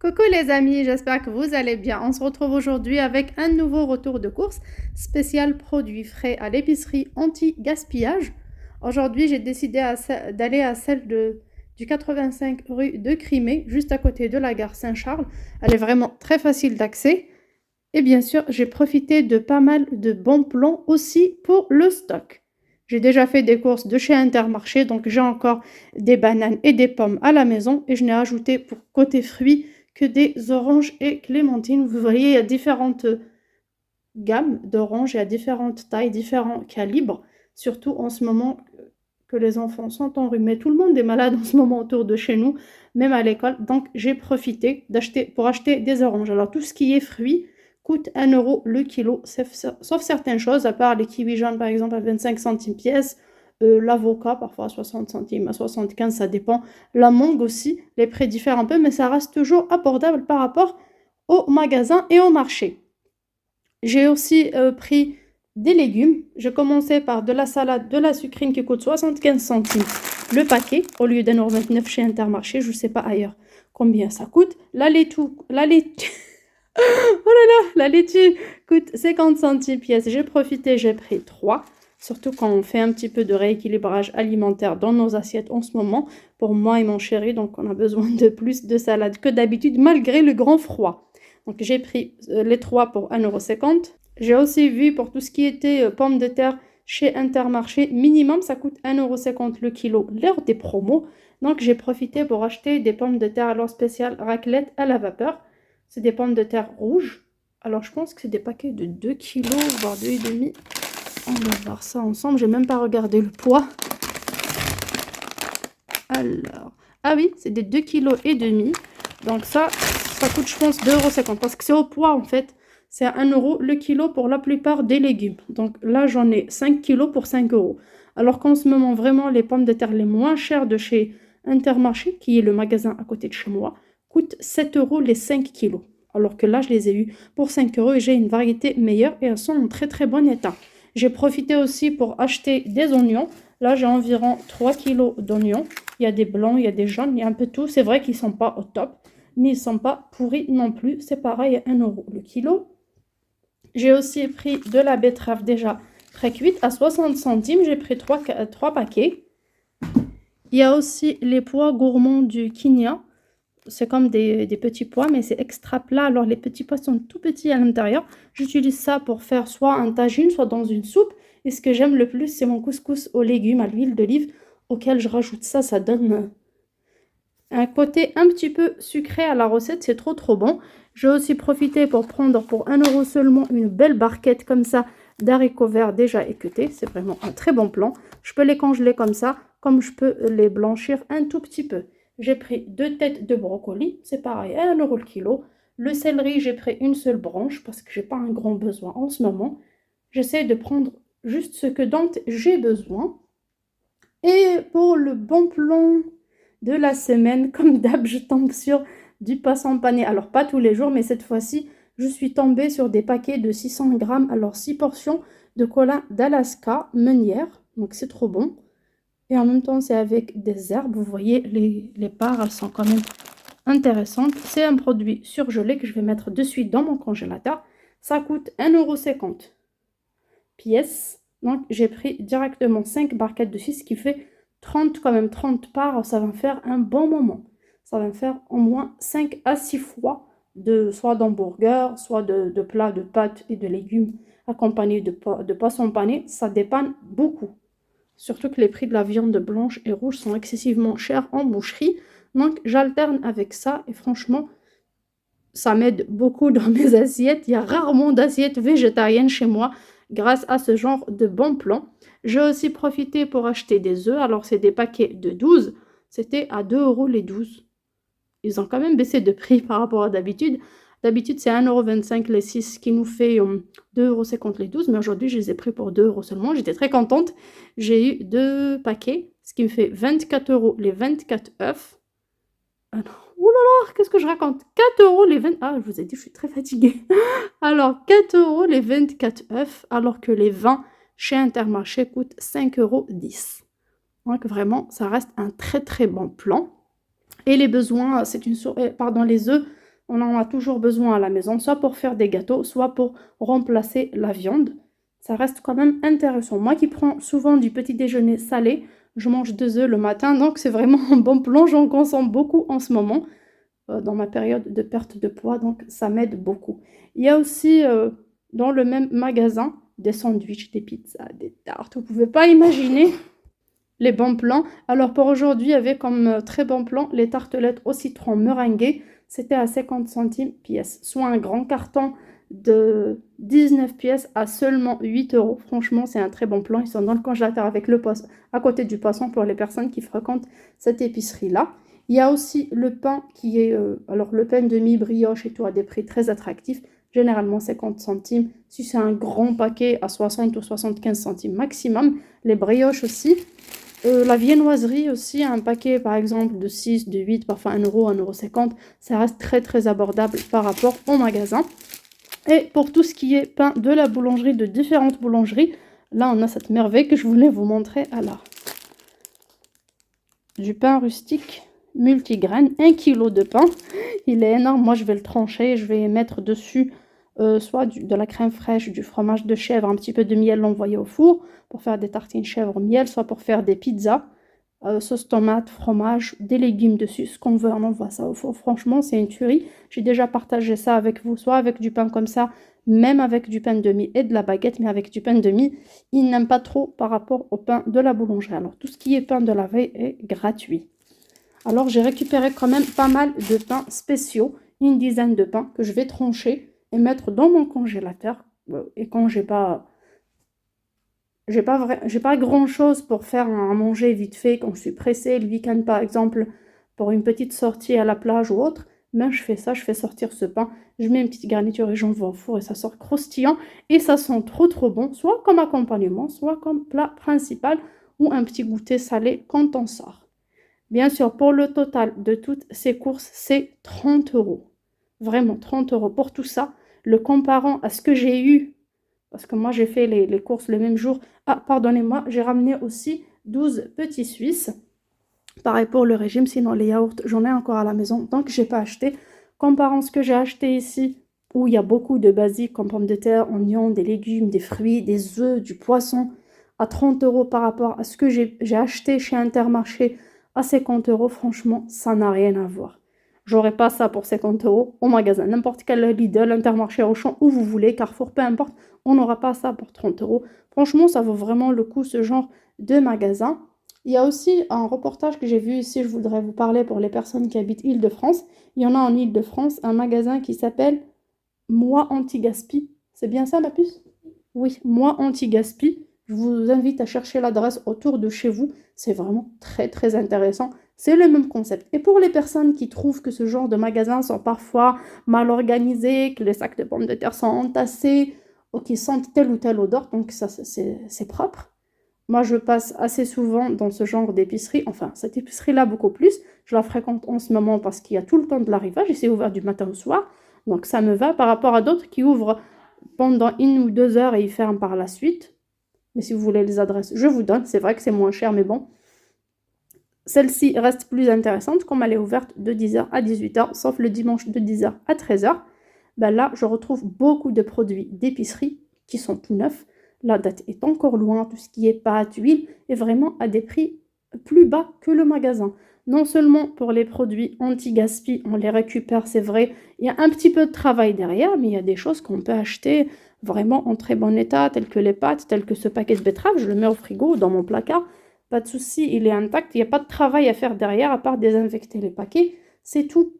Coucou les amis, j'espère que vous allez bien. On se retrouve aujourd'hui avec un nouveau retour de course spécial produits frais à l'épicerie anti-gaspillage. Aujourd'hui, j'ai décidé d'aller à celle du 85 rue de Crimée, juste à côté de la gare Saint-Charles. Elle est vraiment très facile d'accès. Et bien sûr, j'ai profité de pas mal de bons plans aussi pour le stock. J'ai déjà fait des courses de chez Intermarché, donc j'ai encore des bananes et des pommes à la maison. Et je n'ai ajouté pour côté fruits que des oranges et clémentines. Vous voyez, il y a différentes gammes d'oranges, il y a différentes tailles, différents calibres. Surtout en ce moment que les enfants sont enrhumés. Tout le monde est malade en ce moment autour de chez nous, même à l'école. Donc j'ai profité pour acheter des oranges. Alors tout ce qui est fruits coûte 1 € le kilo, sauf certaines choses, à part les kiwis jaunes par exemple à 25 centimes pièce, l'avocat parfois à 60 centimes, à 75, ça dépend. La mangue aussi, les prix diffèrent un peu, mais ça reste toujours abordable par rapport au magasin et au marché. J'ai aussi pris des légumes. Je commençais par de la salade, de la sucrine qui coûte 75 centimes le paquet, au lieu d'1,29 € chez Intermarché. Je ne sais pas ailleurs combien ça coûte. Oh là là, la laitue coûte 50 centimes pièce. J'ai profité, j'ai pris 3. Surtout quand on fait un petit peu de rééquilibrage alimentaire dans nos assiettes en ce moment, pour moi et mon chéri, donc on a besoin de plus de salade que d'habitude, malgré le grand froid. Donc j'ai pris les 3 pour 1,50 €. J'ai aussi vu pour tout ce qui était pommes de terre chez Intermarché, minimum ça coûte 1,50 € le kilo, l'heure des promos. Donc j'ai profité pour acheter des pommes de terre alors spéciales raclette à la vapeur. C'est des pommes de terre rouges. Alors je pense que c'est des paquets de 2 kilos, voire 2,5 kg. On va voir ça ensemble. J'ai même pas regardé le poids. Alors, ah oui, c'est des 2,5 kg. Donc ça coûte je pense 2,50 € parce que c'est au poids en fait. C'est à 1 € le kilo pour la plupart des légumes. Donc là j'en ai 5 kilos pour 5 €. Alors qu'en ce moment vraiment les pommes de terre les moins chères de chez Intermarché, qui est le magasin à côté de chez moi, coûtent 7 € les 5 kilos. Alors que là je les ai eu pour 5 € et j'ai une variété meilleure et elles sont en très très bon état. J'ai profité aussi pour acheter des oignons. Là j'ai environ 3 kilos d'oignons. Il y a des blancs, il y a des jaunes, il y a un peu tout. C'est vrai qu'ils ne sont pas au top, mais ils ne sont pas pourris non plus. C'est pareil, 1 € le kilo. J'ai aussi pris de la betterave déjà pré-cuite à 60 centimes. J'ai pris 3 paquets. Il y a aussi les pois gourmands du Kenya. C'est comme des petits pois, mais c'est extra plat. Alors les petits pois sont tout petits à l'intérieur. J'utilise ça pour faire soit un tagine, soit dans une soupe. Et ce que j'aime le plus, c'est mon couscous aux légumes à l'huile d'olive, auquel je rajoute ça. Ça donne un côté un petit peu sucré à la recette. C'est trop trop bon. J'ai aussi profité pour prendre pour 1 € seulement une belle barquette comme ça d'haricots verts déjà équeutés. C'est vraiment un très bon plan. Je peux les congeler comme ça, comme je peux les blanchir un tout petit peu. J'ai pris 2 têtes de brocoli, c'est pareil, 1 € le kilo. Le céleri, j'ai pris une seule branche parce que j'ai pas un grand besoin en ce moment. J'essaie de prendre juste ce que dont j'ai besoin. Et pour le bon plan de la semaine, comme d'hab, je tombe sur du poisson pané. Alors pas tous les jours, mais cette fois-ci, je suis tombée sur des paquets de 600 grammes, alors 6 portions de cola d'Alaska meunière. Donc c'est trop bon. Et en même temps, c'est avec des herbes. Vous voyez, les parts, elles sont quand même intéressantes. C'est un produit surgelé que je vais mettre de suite dans mon congélateur. Ça coûte 1,50 € pièce. Donc, j'ai pris directement 5 barquettes de 6, ce qui fait 30, quand même 30 parts. Ça va me faire un bon moment. Ça va me faire au moins 5 à 6 fois, soit d'hamburger, soit de plats de pâtes et de légumes accompagnés de poisson pané. Ça dépanne beaucoup. Surtout que les prix de la viande blanche et rouge sont excessivement chers en boucherie. Donc j'alterne avec ça et franchement, ça m'aide beaucoup dans mes assiettes. Il y a rarement d'assiettes végétariennes chez moi grâce à ce genre de bons plans. J'ai aussi profité pour acheter des œufs. Alors c'est des paquets de 12. C'était à 2 € les 12. Ils ont quand même baissé de prix par rapport à d'habitude. D'habitude, c'est 1,25 € les 6, ce qui nous fait 2,50 € les 12. Mais aujourd'hui, je les ai pris pour 2 € seulement. J'étais très contente. J'ai eu 2 paquets, ce qui me fait 24 € les 24 œufs. Ah non, ouh là là, qu'est-ce que je raconte? 4 € les 20... Ah, je vous ai dit, je suis très fatiguée. Alors, 4 € les 24 œufs, alors que les 20 chez Intermarché coûtent 5,10 €. Donc vraiment, ça reste un très très bon plan. Et les besoins, les œufs, On en a toujours besoin à la maison, soit pour faire des gâteaux, soit pour remplacer la viande. Ça reste quand même intéressant. Moi qui prends souvent du petit déjeuner salé, je mange 2 œufs le matin, donc c'est vraiment un bon plan. J'en consomme beaucoup en ce moment, dans ma période de perte de poids, donc ça m'aide beaucoup. Il y a aussi dans le même magasin des sandwichs, des pizzas, des tartes. Vous ne pouvez pas imaginer les bons plans. Alors pour aujourd'hui, il y avait comme très bon plan les tartelettes au citron meringuées. C'était à 50 centimes pièce, soit un grand carton de 19 pièces à seulement 8 euros. Franchement, c'est un très bon plan. Ils sont dans le congélateur avec le poisson, à côté du poisson pour les personnes qui fréquentent cette épicerie-là. Il y a aussi le pain qui est, alors le pain demi brioche et tout à des prix très attractifs, généralement 50 centimes. Si c'est un grand paquet à 60 ou 75 centimes maximum. Les brioches aussi. La viennoiserie aussi, un paquet par exemple de 6, de 8, parfois 1 euro, 1,50 €, ça reste très très abordable par rapport au magasin. Et pour tout ce qui est pain de la boulangerie, de différentes boulangeries, là on a cette merveille que je voulais vous montrer. Alors, du pain rustique multigraines, 1 kg de pain, il est énorme. Moi je vais le trancher, je vais mettre dessus soit de la crème fraîche, du fromage de chèvre, un petit peu de miel envoyé au four pour faire des tartines chèvre miel, soit pour faire des pizzas, sauce tomate, fromage, des légumes dessus, ce qu'on veut, on envoie ça au four. Franchement, c'est une tuerie. J'ai déjà partagé ça avec vous, soit avec du pain comme ça, même avec du pain de mie et de la baguette, mais avec du pain de mie, ils n'aiment pas trop par rapport au pain de la boulangerie. Alors, tout ce qui est pain de la veille est gratuit. Alors, j'ai récupéré quand même pas mal de pains spéciaux, une dizaine de pains que je vais trancher et mettre dans mon congélateur. Et quand j'ai pas grand chose pour faire à manger vite fait, quand je suis pressée le week-end par exemple pour une petite sortie à la plage ou autre, ben je fais ça, je fais sortir ce pain, je mets une petite garniture et j'envoie au four et ça sort croustillant et ça sent trop trop bon, soit comme accompagnement, soit comme plat principal ou un petit goûter salé quand on sort. Bien sûr, pour le total de toutes ces courses, c'est 30 euros. Vraiment 30 euros pour tout ça. Le comparant à ce que j'ai eu, parce que moi j'ai fait les courses le même jour. Ah, pardonnez-moi, j'ai ramené aussi 12 petits Suisses. Pareil pour le régime, sinon les yaourts, j'en ai encore à la maison, donc j'ai pas acheté. Comparant ce que j'ai acheté ici, où il y a beaucoup de basiques comme pommes de terre, oignons, des légumes, des fruits, des œufs, du poisson, à 30 euros par rapport à ce que j'ai acheté chez Intermarché à 50 euros, franchement, ça n'a rien à voir. J'aurais pas ça pour 50 euros au magasin. N'importe quel Lidl, Intermarché, Auchan, où vous voulez, Carrefour, peu importe, on n'aura pas ça pour 30 euros. Franchement, ça vaut vraiment le coup, ce genre de magasin. Il y a aussi un reportage que j'ai vu ici, je voudrais vous parler pour les personnes qui habitent Île-de-France. Il y en a en Île-de-France, un magasin qui s'appelle Moi Anti-Gaspi. C'est bien ça, ma puce? Oui, Moi Anti-Gaspi. Je vous invite à chercher l'adresse autour de chez vous. C'est vraiment très très intéressant. C'est le même concept. Et pour les personnes qui trouvent que ce genre de magasins sont parfois mal organisés, que les sacs de pommes de terre sont entassés, ou qui sentent telle ou telle odeur, donc ça c'est propre. Moi, je passe assez souvent dans ce genre d'épicerie. Enfin, cette épicerie-là, beaucoup plus. Je la fréquente en ce moment parce qu'il y a tout le temps de l'arrivage et c'est ouvert du matin au soir. Donc, ça me va par rapport à d'autres qui ouvrent pendant 1 ou 2 heures et ils ferment par la suite. Mais si vous voulez les adresses, je vous donne. C'est vrai que c'est moins cher, mais bon. Celle-ci reste plus intéressante comme elle est ouverte de 10h à 18h, sauf le dimanche de 10h à 13h. Ben là, je retrouve beaucoup de produits d'épicerie qui sont tout neufs. La date est encore loin, tout ce qui est pâte, huile, est vraiment à des prix plus bas que le magasin. Non seulement pour les produits anti-gaspi, on les récupère, c'est vrai, il y a un petit peu de travail derrière, mais il y a des choses qu'on peut acheter vraiment en très bon état, telles que les pâtes, telles que ce paquet de betterave, je le mets au frigo, dans mon placard, pas de souci, il est intact, il n'y a pas de travail à faire derrière, à part désinfecter les paquets, c'est tout.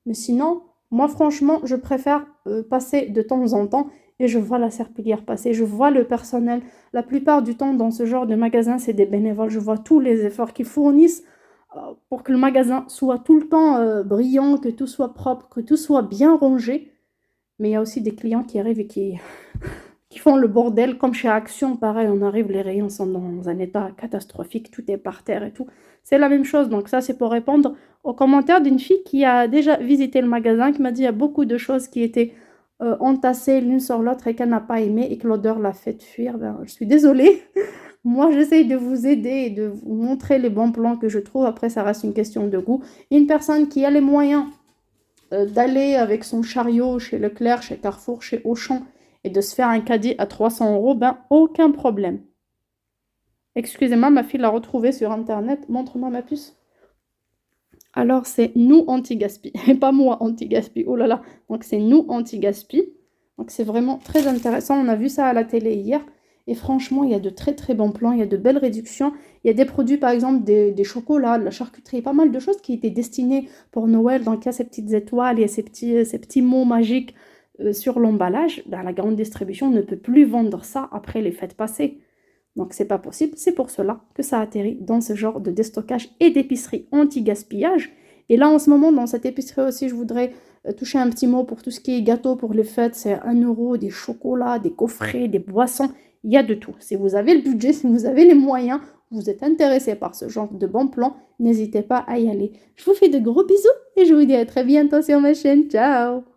Mais sinon, moi franchement, je préfère passer de temps en temps et je vois la serpillière passer, je vois le personnel. La plupart du temps, dans ce genre de magasin, c'est des bénévoles. Je vois tous les efforts qu'ils fournissent pour que le magasin soit tout le temps brillant, que tout soit propre, que tout soit bien rangé. Mais il y a aussi des clients qui arrivent et qui font le bordel, comme chez Action, pareil, on arrive, les rayons sont dans un état catastrophique, tout est par terre et tout. C'est la même chose, donc ça c'est pour répondre aux commentaires d'une fille qui a déjà visité le magasin, qui m'a dit qu'il y a beaucoup de choses qui étaient entassées l'une sur l'autre et qu'elle n'a pas aimé et que l'odeur l'a fait fuir. Ben, je suis désolée. Moi, j'essaye de vous aider et de vous montrer les bons plans que je trouve. Après, ça reste une question de goût. Une personne qui a les moyens d'aller avec son chariot chez Leclerc, chez Carrefour, chez Auchan et de se faire un caddie à 300 €, ben aucun problème. Excusez-moi, ma fille l'a retrouvé sur internet. Montre-moi ma puce. Alors, c'est nous anti-gaspi, et pas moi anti-gaspi. Oh là là. Donc, c'est nous anti-gaspi. Donc, c'est vraiment très intéressant. On a vu ça à la télé hier. Et franchement, il y a de très très bons plans. Il y a de belles réductions. Il y a des produits, par exemple, des chocolats, de la charcuterie. Pas mal de choses qui étaient destinées pour Noël. Donc, il y a ces petites étoiles, il y a ces petits mots magiques sur l'emballage. Ben, la grande distribution ne peut plus vendre ça après les fêtes passées. Donc, c'est pas possible. C'est pour cela que ça atterrit dans ce genre de déstockage et d'épicerie anti-gaspillage. Et là, en ce moment, dans cette épicerie aussi, je voudrais toucher un petit mot pour tout ce qui est gâteau pour les fêtes. C'est 1 €, des chocolats, des coffrets, des boissons. Il y a de tout. Si vous avez le budget, si vous avez les moyens, vous êtes intéressé par ce genre de bons plans, n'hésitez pas à y aller. Je vous fais de gros bisous et je vous dis à très bientôt sur ma chaîne. Ciao!